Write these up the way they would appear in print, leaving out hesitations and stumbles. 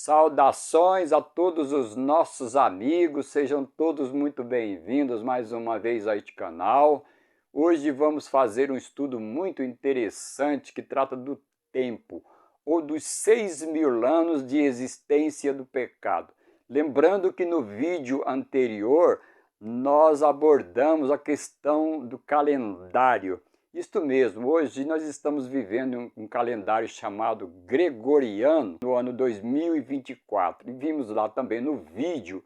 Saudações a todos os nossos amigos, sejam todos muito bem-vindos mais uma vez a este canal. Hoje vamos fazer um estudo muito interessante que trata do tempo, ou dos 6.000 anos de existência do pecado. Lembrando que no vídeo anterior nós abordamos a questão do calendário. Isto mesmo, hoje nós estamos vivendo um calendário chamado Gregoriano no ano 2024. E vimos lá também no vídeo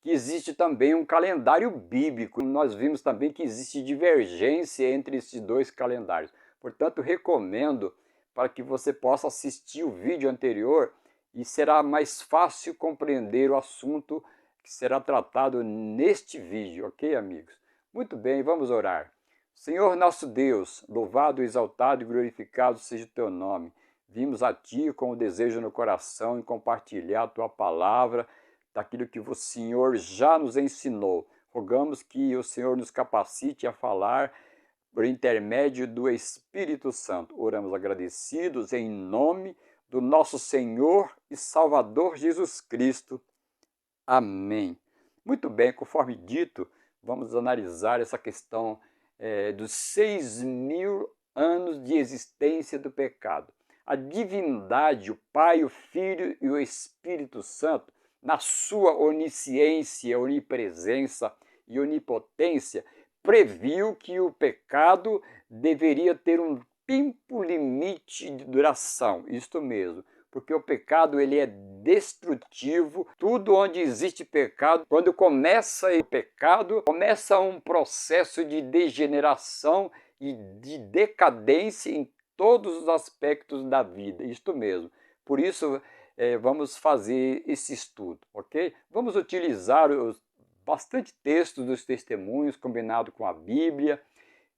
que existe também um calendário bíblico. Nós vimos também que existe divergência entre esses dois calendários. Portanto, recomendo para que você possa assistir o vídeo anterior e será mais fácil compreender o assunto que será tratado neste vídeo, ok, amigos? Muito bem, vamos orar. Senhor nosso Deus, louvado, exaltado e glorificado seja o teu nome. Vimos a ti com o desejo no coração em compartilhar a tua palavra, daquilo que o Senhor já nos ensinou. Rogamos que o Senhor nos capacite a falar por intermédio do Espírito Santo. Oramos agradecidos em nome do nosso Senhor e Salvador Jesus Cristo. Amém. Muito bem, conforme dito, vamos analisar essa questão dos 6.000 anos de existência do pecado. A divindade, o Pai, o Filho e o Espírito Santo, na sua onisciência, onipresença e onipotência, previu que o pecado deveria ter um tempo limite de duração, isto mesmo, porque o pecado ele é destrutivo. Tudo onde existe pecado, quando começa o pecado, começa um processo de degeneração e de decadência em todos os aspectos da vida, isto mesmo. Por isso, vamos fazer esse estudo, ok? Vamos utilizar bastante textos dos testemunhos combinado com a Bíblia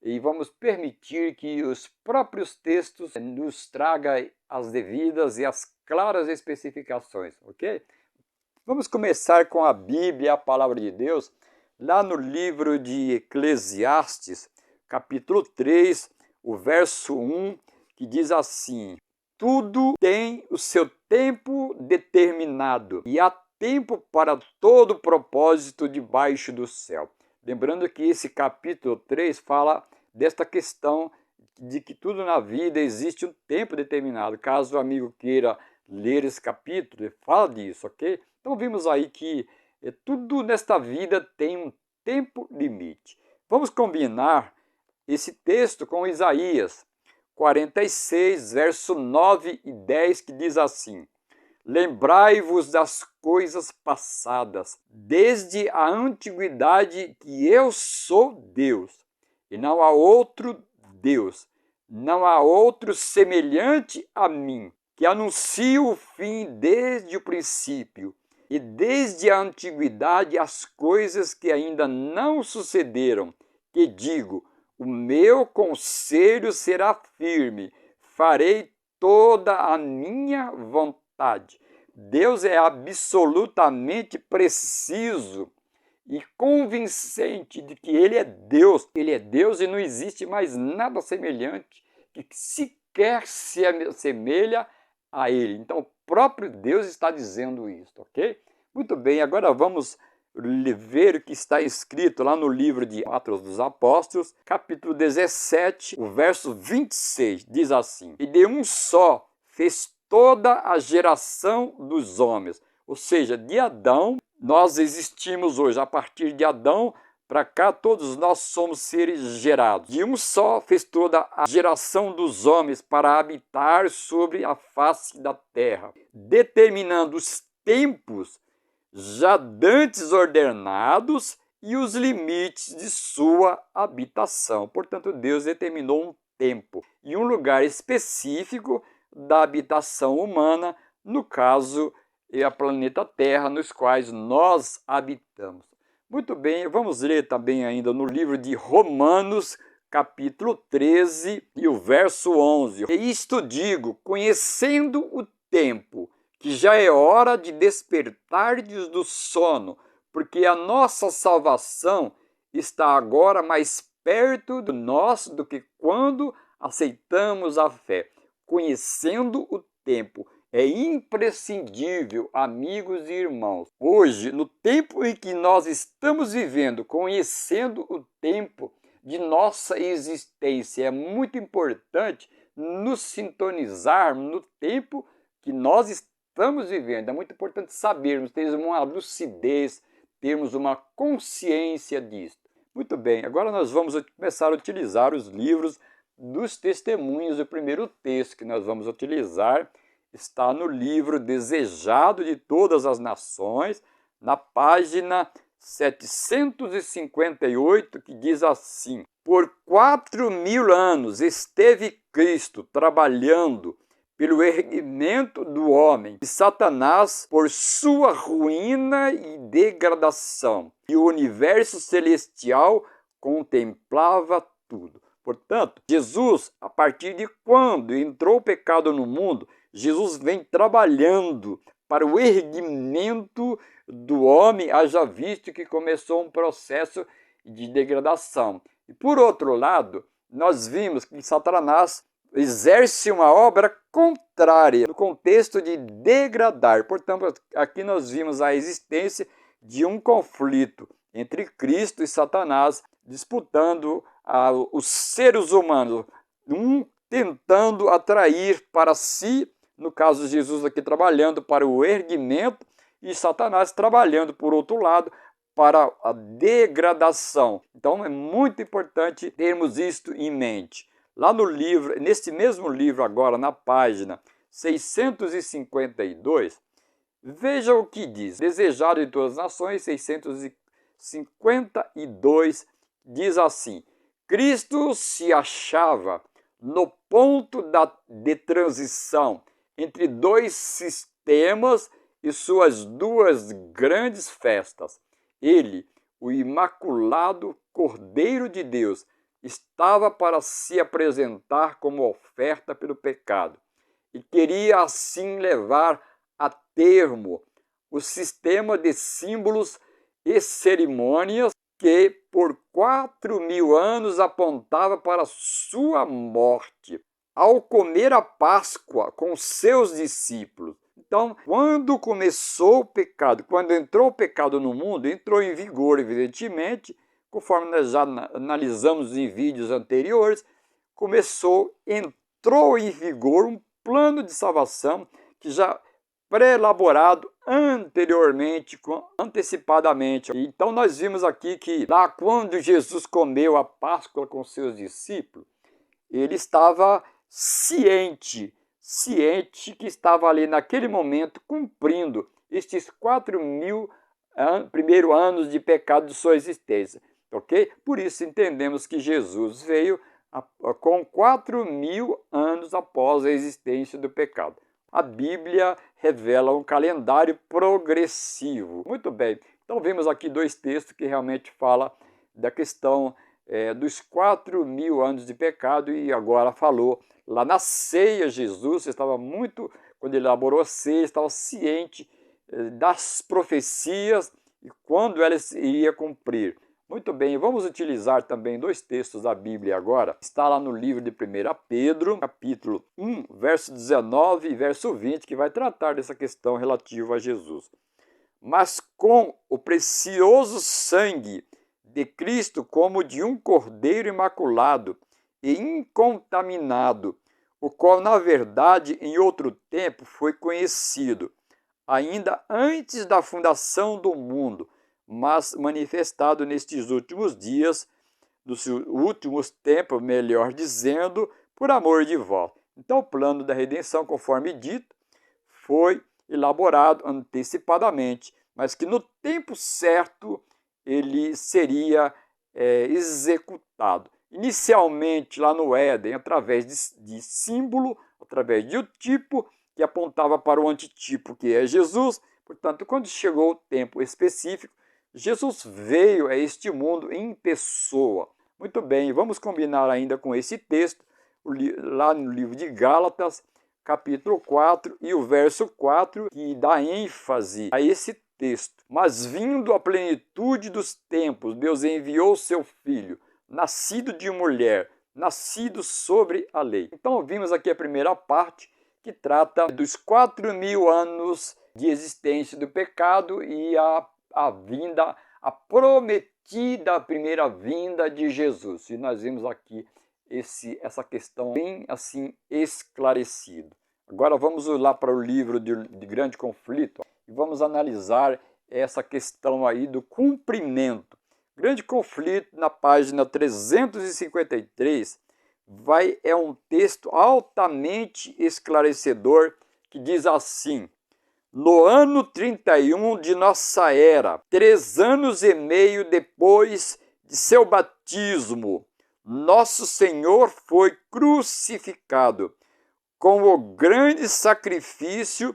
e vamos permitir que os próprios textos nos tragam as devidas e as claras especificações, ok? Vamos começar com a Bíblia, a Palavra de Deus, lá no livro de Eclesiastes, capítulo 3, o verso 1, que diz assim: tudo tem o seu tempo determinado e há tempo para todo propósito debaixo do céu. Lembrando que esse capítulo 3 fala desta questão de que tudo na vida existe um tempo determinado. Caso o amigo queira ler esse capítulo, ele fala disso, ok? Então vimos aí que tudo nesta vida tem um tempo limite. Vamos combinar esse texto com Isaías 46, verso 9 e 10, que diz assim: lembrai-vos das coisas passadas, desde a antiguidade, que eu sou Deus, e não há outro Deus, não há outro semelhante a mim, que anuncio o fim desde o princípio, e desde a antiguidade as coisas que ainda não sucederam, que digo, o meu conselho será firme, farei toda a minha vontade. Deus é absolutamente preciso e convincente de que Ele é Deus. Ele é Deus e não existe mais nada semelhante que sequer se assemelha a Ele. Então, o próprio Deus está dizendo isso, ok? Muito bem, agora vamos ver o que está escrito lá no livro de Atos dos Apóstolos, capítulo 17, o verso 26, diz assim: e de um só fez toda a geração dos homens, ou seja, de Adão nós existimos hoje. A partir de Adão para cá, todos nós somos seres gerados. De um só fez toda a geração dos homens para habitar sobre a face da terra, determinando os tempos já dantes ordenados e os limites de sua habitação. Portanto, Deus determinou um tempo e um lugar específico da habitação humana, no caso, é a planeta Terra, nos quais nós habitamos. Muito bem, vamos ler também ainda no livro de Romanos, capítulo 13 e o verso 11. E isto digo, conhecendo o tempo, que já é hora de despertardes do sono, porque a nossa salvação está agora mais perto de nós do que quando aceitamos a fé. Conhecendo o tempo. É imprescindível, amigos e irmãos. Hoje, no tempo em que nós estamos vivendo, conhecendo o tempo de nossa existência, é muito importante nos sintonizar no tempo que nós estamos vivendo. É muito importante sabermos, termos uma lucidez, termos uma consciência disso. Muito bem, agora nós vamos começar a utilizar os livros dos testemunhos. O primeiro texto que nós vamos utilizar está no livro Desejado de Todas as Nações, na página 758, que diz assim: Por 4.000 anos esteve Cristo trabalhando pelo erguimento do homem, e Satanás por sua ruína e degradação, e o universo celestial contemplava tudo. Portanto, Jesus, a partir de quando entrou o pecado no mundo, Jesus vem trabalhando para o erguimento do homem, haja visto que começou um processo de degradação. E por outro lado, nós vimos que Satanás exerce uma obra contrária, no contexto de degradar. Portanto, aqui nós vimos a existência de um conflito entre Cristo e Satanás, disputando os seres humanos, um tentando atrair para si, no caso Jesus aqui trabalhando para o erguimento, e Satanás trabalhando, por outro lado, para a degradação. Então é muito importante termos isto em mente. Lá no livro, neste mesmo livro agora, na página 652, veja o que diz. Desejado de Todas as Nações, 652, diz assim: Cristo se achava no ponto de transição entre dois sistemas e suas duas grandes festas. Ele, o Imaculado Cordeiro de Deus, estava para se apresentar como oferta pelo pecado e queria assim levar a termo o sistema de símbolos e cerimônias que por 4.000 anos apontava para sua morte. Ao comer a Páscoa com seus discípulos. Então, quando começou o pecado, quando entrou o pecado no mundo, entrou em vigor, evidentemente, conforme nós já analisamos em vídeos anteriores, entrou em vigor um plano de salvação que já pré-elaborado anteriormente, antecipadamente. Então nós vimos aqui que lá quando Jesus comeu a Páscoa com seus discípulos, ele estava ciente que estava ali naquele momento cumprindo estes 4.000 primeiros anos de pecado de sua existência, ok? Por isso entendemos que Jesus veio com 4.000 anos após a existência do pecado. A Bíblia revela um calendário progressivo. Muito bem, então vimos aqui dois textos que realmente falam da questão dos 4.000 anos de pecado, e agora falou lá na ceia. Jesus estava quando ele elaborou a ceia, estava ciente das profecias e quando elas iriam cumprir. Muito bem, vamos utilizar também dois textos da Bíblia agora. Está lá no livro de 1 Pedro, capítulo 1, verso 19 e verso 20, que vai tratar dessa questão relativa a Jesus. Mas com o precioso sangue de Cristo, como de um cordeiro imaculado e incontaminado, o qual, na verdade, em outro tempo foi conhecido, ainda antes da fundação do mundo, mas manifestado nestes últimos dias, nos últimos tempos, melhor dizendo, por amor de vós. Então, o plano da redenção, conforme dito, foi elaborado antecipadamente, mas que no tempo certo ele seria executado. Inicialmente lá no Éden, através de símbolo, através de um tipo que apontava para o antitipo, que é Jesus. Portanto, quando chegou o tempo específico, Jesus veio a este mundo em pessoa. Muito bem, vamos combinar ainda com esse texto, lá no livro de Gálatas, capítulo 4 e o verso 4, que dá ênfase a esse texto. Mas vindo a plenitude dos tempos, Deus enviou seu Filho, nascido de mulher, nascido sobre a lei. Então vimos aqui a primeira parte, que trata dos 4.000 anos de existência do pecado e a vinda, a prometida primeira vinda de Jesus. E nós vimos aqui essa questão bem assim esclarecida. Agora vamos lá para o livro de Grande Conflito e vamos analisar essa questão aí do cumprimento. Grande Conflito, na página 353, é um texto altamente esclarecedor que diz assim: no ano 31 de nossa era, 3 anos e meio depois de seu batismo, nosso Senhor foi crucificado com o grande sacrifício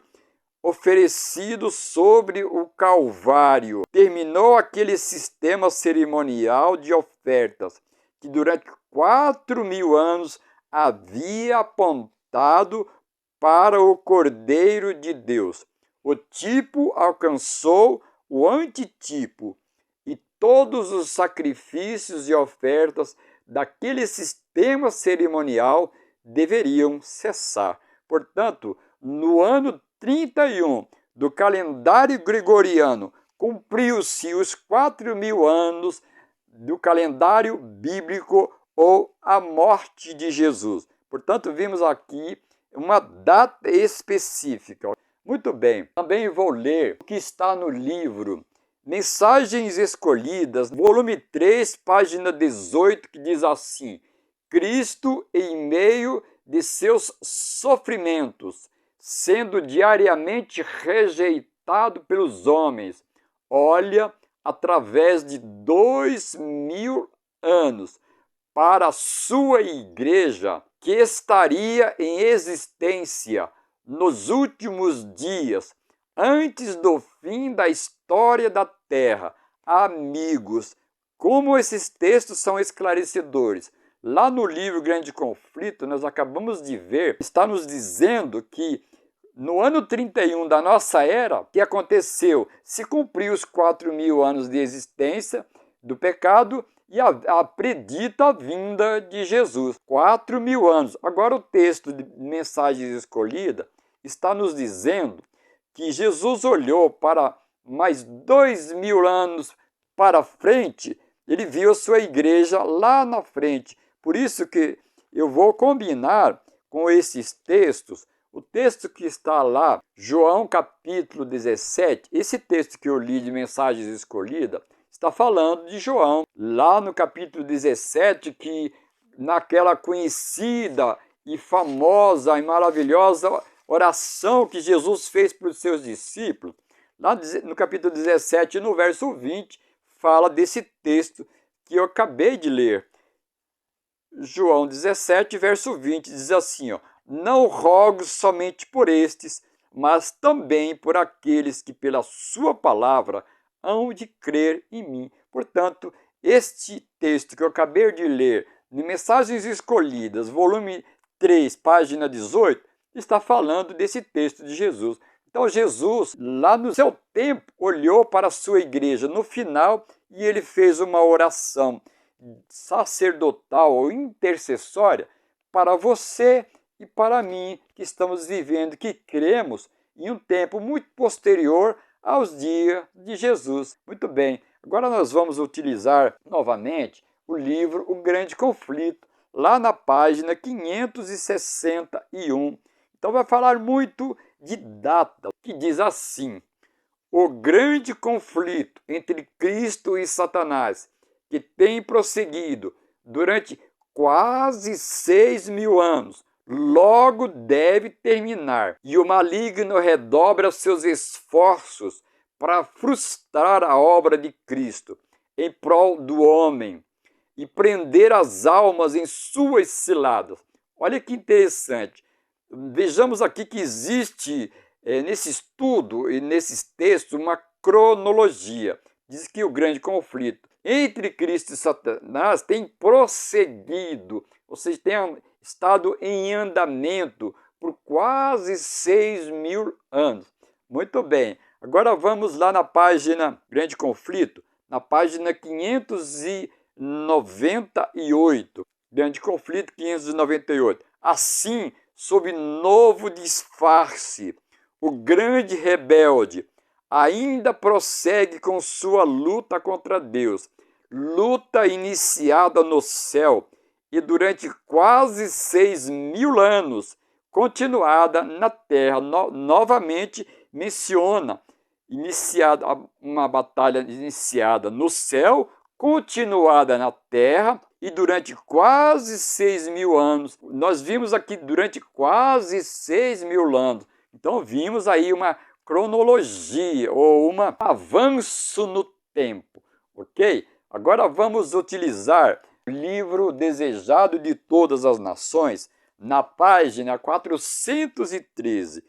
oferecido sobre o Calvário. Terminou aquele sistema cerimonial de ofertas que durante 4.000 anos havia apontado para o Cordeiro de Deus. O tipo alcançou o antitipo e todos os sacrifícios e ofertas daquele sistema cerimonial deveriam cessar. Portanto, no ano 31 do calendário gregoriano, cumpriu-se os 4.000 anos do calendário bíblico ou a morte de Jesus. Portanto, vimos aqui uma data específica. Muito bem, também vou ler o que está no livro Mensagens Escolhidas, volume 3, página 18, que diz assim: Cristo em meio de seus sofrimentos, sendo diariamente rejeitado pelos homens, olha através de 2.000 anos para a sua igreja, que estaria em existência nos últimos dias, antes do fim da história da Terra. Amigos, como esses textos são esclarecedores. Lá no livro Grande Conflito, nós acabamos de ver, está nos dizendo que no ano 31 da nossa era, o que aconteceu? Se cumpriu os 4.000 anos de existência do pecado e a predita vinda de Jesus. 4.000 anos. Agora o texto de Mensagens Escolhidas está nos dizendo que Jesus olhou para mais 2.000 anos para frente, ele viu a sua igreja lá na frente. Por isso que eu vou combinar com esses textos. O texto que está lá, João capítulo 17, esse texto que eu li de Mensagens Escolhidas, está falando de João, lá no capítulo 17, que naquela conhecida e famosa e maravilhosa oração que Jesus fez para os seus discípulos, lá no capítulo 17, no verso 20, fala desse texto que eu acabei de ler. João 17, verso 20, diz assim, ó: não rogo somente por estes, mas também por aqueles que pela sua palavra hão de crer em mim. Portanto, este texto que eu acabei de ler, de Mensagens Escolhidas, volume 3, página 18, está falando desse texto de Jesus. Então Jesus, lá no seu tempo, olhou para a sua igreja no final e ele fez uma oração sacerdotal ou intercessória para você e para mim, que estamos vivendo, que cremos em um tempo muito posterior aos dias de Jesus. Muito bem, agora nós vamos utilizar novamente o livro O Grande Conflito, lá na página 561. Então vai falar muito de data, que diz assim: o grande conflito entre Cristo e Satanás, que tem prosseguido durante quase 6.000 anos, logo deve terminar, e o maligno redobra seus esforços para frustrar a obra de Cristo em prol do homem e prender as almas em suas ciladas. Olha que interessante. Vejamos aqui que existe nesse estudo e nesses textos uma cronologia. Diz que o grande conflito entre Cristo e Satanás tem prosseguido, ou seja, tem estado em andamento por quase 6.000 anos. Muito bem, agora vamos lá na página Grande Conflito, na página 598. Grande Conflito 598. Assim, sob novo disfarce. O grande rebelde ainda prossegue com sua luta contra Deus, luta iniciada no céu e durante quase 6.000 anos, continuada na terra. Novamente menciona uma batalha iniciada no céu, continuada na terra e durante quase 6.000 anos. Nós vimos aqui durante quase 6.000 anos. Então vimos aí uma cronologia ou um avanço no tempo, ok? Agora vamos utilizar o livro Desejado de Todas as Nações, na página 413.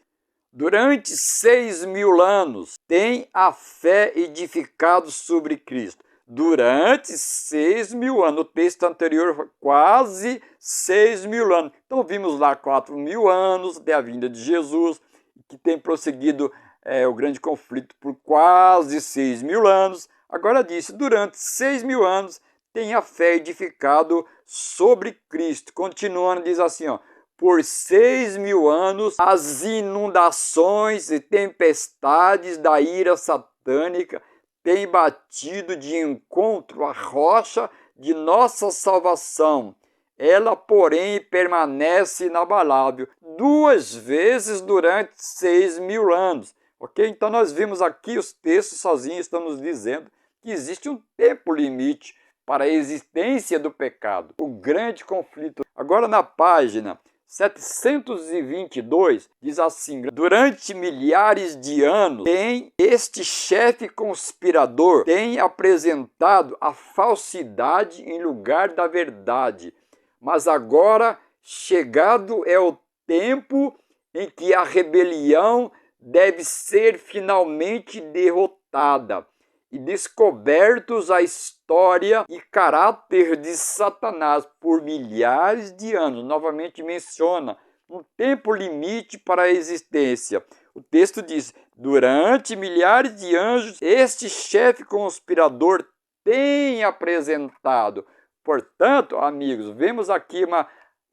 Durante 6.000 anos tem a fé edificado sobre Cristo. Durante 6.000 anos, o texto anterior foi quase 6.000 anos. Então vimos lá 4.000 anos até a vinda de Jesus, que tem prosseguido o grande conflito por quase 6.000 anos. Agora disse, durante 6.000 anos tem a fé edificado sobre Cristo. Continuando, diz assim, ó, por 6.000 anos as inundações e tempestades da ira satânica têm batido de encontro à rocha de nossa salvação. Ela, porém, permanece inabalável 2 vezes durante 6.000 anos. Ok? Então nós vimos aqui, os textos sozinhos estão nos dizendo que existe um tempo limite para a existência do pecado, o grande conflito. Agora na página 722 diz assim, durante milhares de anos este chefe conspirador tem apresentado a falsidade em lugar da verdade, mas agora chegado é o tempo em que a rebelião deve ser finalmente derrotada e descobertos a história e caráter de Satanás por milhares de anos. Novamente menciona um tempo limite para a existência. O texto diz, durante milhares de anos, este chefe conspirador tem apresentado. Portanto, amigos, vemos aqui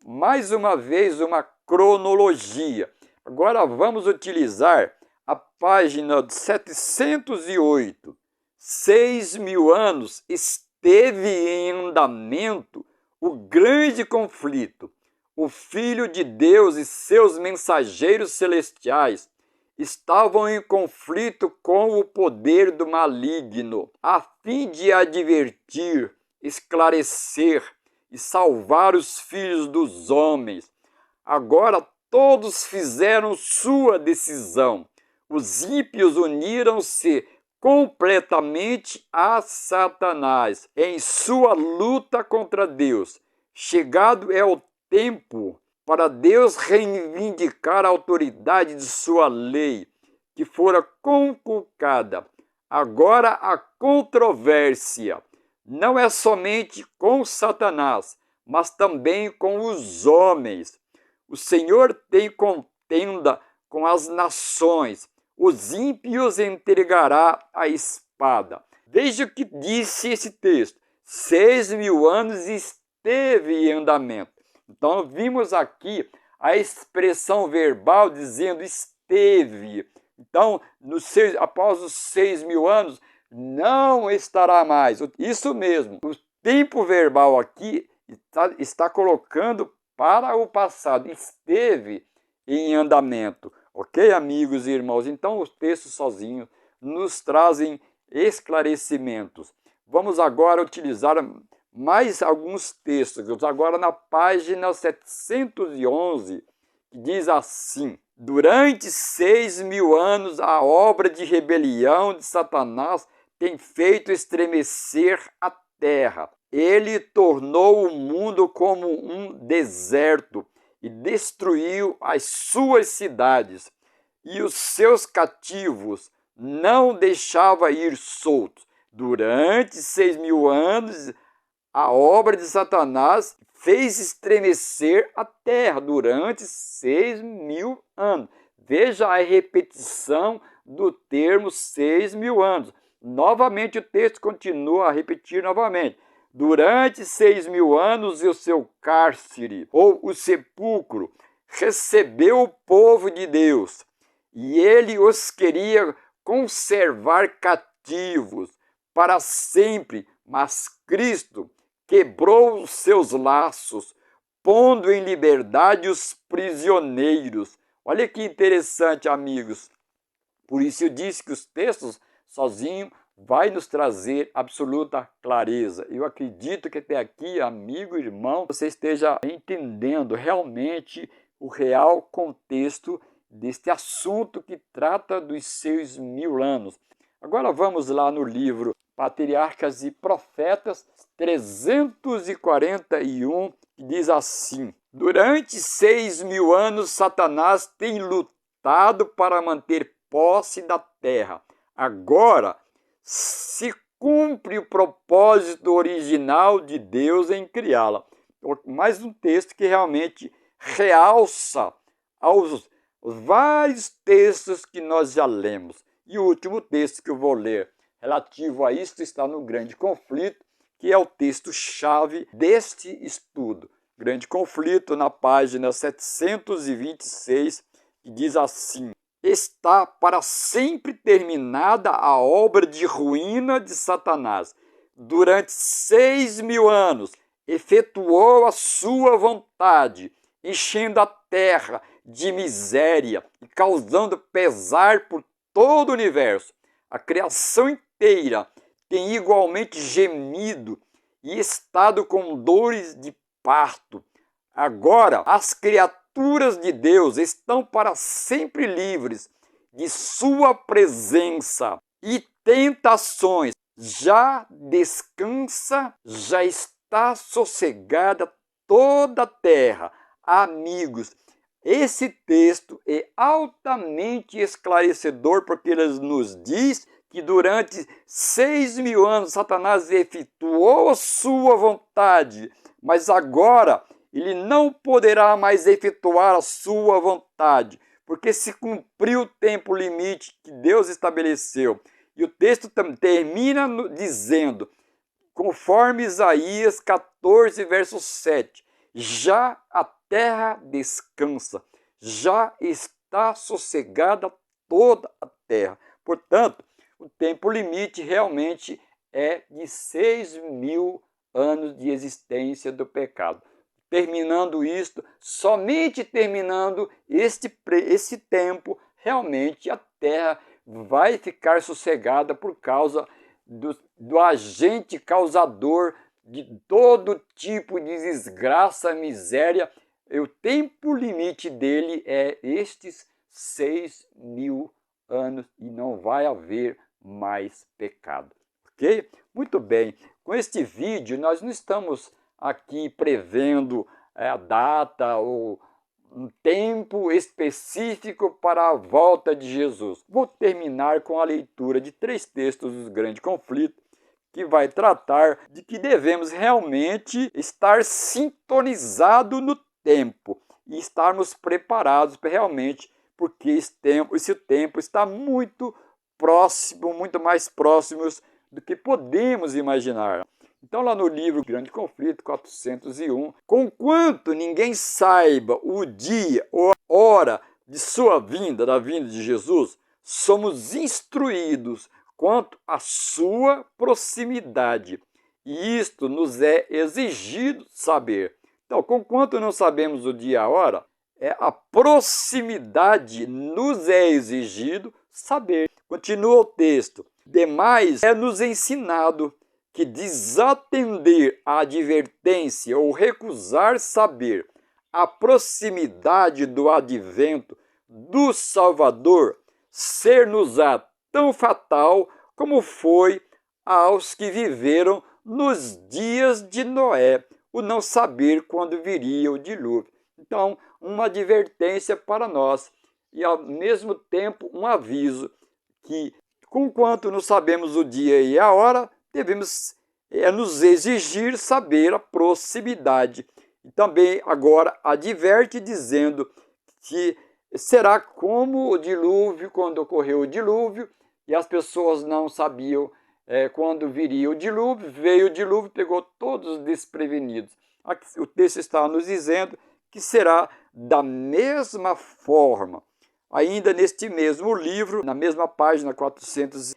mais uma vez uma cronologia. Agora vamos utilizar a página 708. 6.000 anos esteve em andamento o grande conflito. O Filho de Deus e seus mensageiros celestiais estavam em conflito com o poder do maligno, a fim de advertir, esclarecer e salvar os filhos dos homens. Agora todos fizeram sua decisão. Os ímpios uniram-se completamente a Satanás em sua luta contra Deus. Chegado é o tempo para Deus reivindicar a autoridade de sua lei, que fora conculcada. Agora a controvérsia não é somente com Satanás, mas também com os homens. O Senhor tem contenda com as nações. Os ímpios entregará a espada. Veja o que disse esse texto. 6.000 anos esteve em andamento. Então vimos aqui a expressão verbal dizendo esteve. Então, após os 6.000 anos, não estará mais. Isso mesmo. O tempo verbal aqui está colocando para o passado. Esteve em andamento. Ok, amigos e irmãos? Então, os textos sozinhos nos trazem esclarecimentos. Vamos agora utilizar mais alguns textos. Agora na página 711, que diz assim: durante 6.000 anos, a obra de rebelião de Satanás tem feito estremecer a terra. Ele tornou o mundo como um deserto e destruiu as suas cidades, e os seus cativos não deixava ir soltos. Durante 6.000 anos, a obra de Satanás fez estremecer a terra durante 6.000 anos. Veja a repetição do termo 6.000 anos. Novamente o texto continua a repetir novamente. Durante 6.000 anos, o seu cárcere, ou o sepulcro, recebeu o povo de Deus e ele os queria conservar cativos para sempre, mas Cristo quebrou os seus laços, pondo em liberdade os prisioneiros. Olha que interessante, amigos. Por isso eu disse que os textos sozinhos vai nos trazer absoluta clareza. Eu acredito que até aqui, amigo, irmão, você esteja entendendo realmente o real contexto deste assunto que trata dos 6.000 anos. Agora vamos lá no livro Patriarcas e Profetas 341, que diz assim: durante 6.000 anos Satanás tem lutado para manter posse da terra. Agora se cumpre o propósito original de Deus em criá-la. Mais um texto que realmente realça aos vários textos que nós já lemos. E o último texto que eu vou ler relativo a isto está no Grande Conflito, que é o texto-chave deste estudo. Grande Conflito, na página 726, que diz assim: está para sempre terminada a obra de ruína de Satanás. Durante 6.000 anos efetuou a sua vontade, enchendo a terra de miséria e causando pesar por todo o universo. A criação inteira tem igualmente gemido e estado com dores de parto. Agora, as criaturas de Deus estão para sempre livres de sua presença e tentações. Já descansa, já está sossegada toda a terra. Amigos, esse texto é altamente esclarecedor, porque ele nos diz que durante 6.000 anos Satanás efetuou a sua vontade, mas agora ele não poderá mais efetuar a sua vontade, porque se cumpriu o tempo limite que Deus estabeleceu. E o texto termina dizendo, conforme Isaías 14, verso 7, já a terra descansa, já está sossegada toda a terra. Portanto, o tempo limite realmente é de 6.000 anos de existência do pecado. Terminando isto, somente terminando esse tempo, realmente a terra vai ficar sossegada por causa do agente causador de todo tipo de desgraça, miséria. O tempo limite dele é estes 6.000 anos e não vai haver mais pecado. Ok? Muito bem. Com este vídeo, nós não estamos aqui prevendo a data ou um tempo específico para a volta de Jesus. Vou terminar com a leitura de 3 textos do Grande Conflito, que vai tratar de que devemos realmente estar sintonizados no tempo e estarmos preparados para realmente, porque esse tempo está muito próximo, muito mais próximos do que podemos imaginar. Então, lá no livro Grande Conflito 401, conquanto ninguém saiba o dia ou a hora de sua vinda, da vinda de Jesus, somos instruídos quanto à sua proximidade. E isto nos é exigido saber. Então, conquanto não sabemos o dia e a hora, a proximidade nos é exigido saber. Continua o texto. Demais é nos ensinado que desatender a advertência ou recusar saber a proximidade do advento do Salvador ser-nos-á tão fatal como foi aos que viveram nos dias de Noé, o não saber quando viria o dilúvio. Então, uma advertência para nós e, ao mesmo tempo, um aviso que, conquanto não sabemos o dia e a hora, devemos nos exigir saber a proximidade. E também agora adverte dizendo que será como o dilúvio, quando ocorreu o dilúvio, e as pessoas não sabiam quando viria o dilúvio, veio o dilúvio, pegou todos desprevenidos. Aqui, o texto está nos dizendo que será Da mesma forma, ainda neste mesmo livro, na mesma página 411,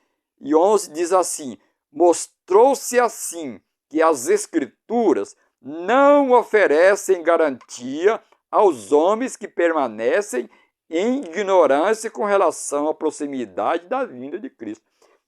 diz assim: mostrou-se assim que as Escrituras não oferecem garantia aos homens que permanecem em ignorância com relação à proximidade da vinda de Cristo.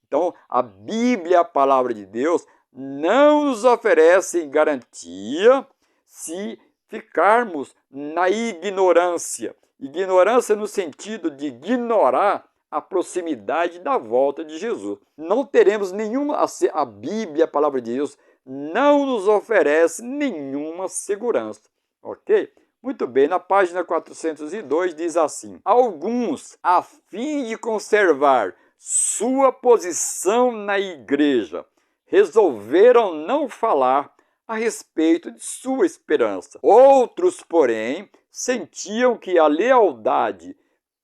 Então, a Bíblia, a palavra de Deus, não nos oferece garantia se ficarmos na ignorância. Ignorância no sentido de ignorar a proximidade da volta de Jesus. Não teremos nenhuma, a Bíblia, a palavra de Deus, não nos oferece nenhuma segurança, ok? Muito bem, na página 402 diz assim: alguns, a fim de conservar sua posição na igreja, resolveram não falar a respeito de sua esperança. Outros, porém, sentiam que a lealdade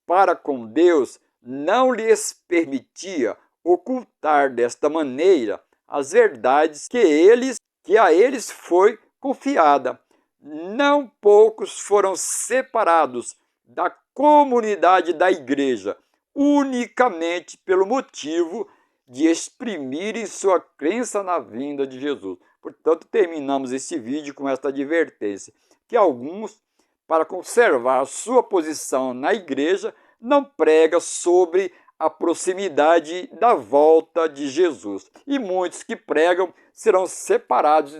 para com Deus não lhes permitia ocultar desta maneira as verdades que a eles foi confiada. Não poucos foram separados da comunidade da igreja unicamente pelo motivo de exprimirem sua crença na vinda de Jesus. Portanto, terminamos este vídeo com esta advertência, que alguns, para conservar sua posição na igreja, não pregam sobre a proximidade da volta de Jesus. E muitos que pregam serão separados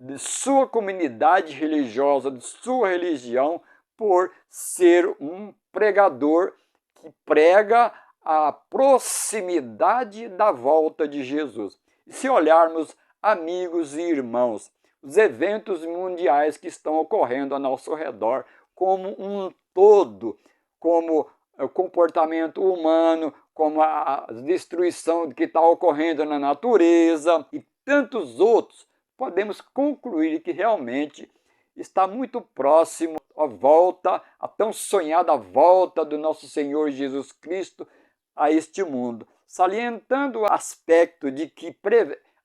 de sua comunidade religiosa, de sua religião, por ser um pregador que prega a proximidade da volta de Jesus. E se olharmos, amigos e irmãos, os eventos mundiais que estão ocorrendo ao nosso redor como um todo, como o comportamento humano, como a destruição que está ocorrendo na natureza e tantos outros, podemos concluir que realmente está muito próximo a volta, a tão sonhada volta do nosso Senhor Jesus Cristo a este mundo, salientando o aspecto de que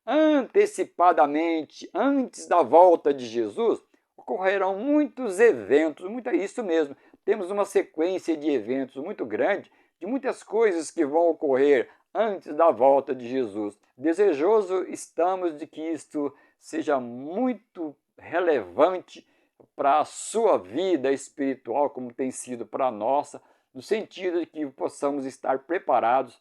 antecipadamente, antes da volta de Jesus, ocorrerão muitos eventos, isso mesmo, temos uma sequência de eventos muito grande, de muitas coisas que vão ocorrer antes da volta de Jesus. Desejoso estamos de que isto seja muito relevante para a sua vida espiritual, como tem sido para a nossa, no sentido de que possamos estar preparados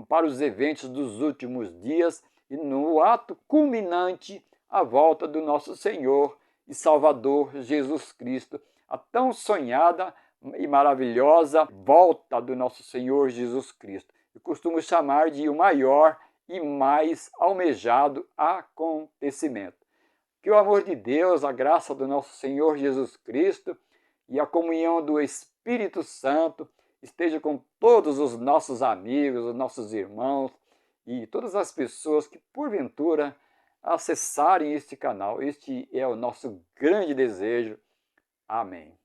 para os eventos dos últimos dias e no ato culminante, a volta do nosso Senhor e Salvador Jesus Cristo, a tão sonhada e maravilhosa volta do nosso Senhor Jesus Cristo. Eu costumo chamar de o maior e mais almejado acontecimento. Que o amor de Deus, a graça do nosso Senhor Jesus Cristo e a comunhão do Espírito Santo esteja com todos os nossos amigos, os nossos irmãos e todas as pessoas que, porventura, acessarem este canal. Este é o nosso grande desejo. Amém.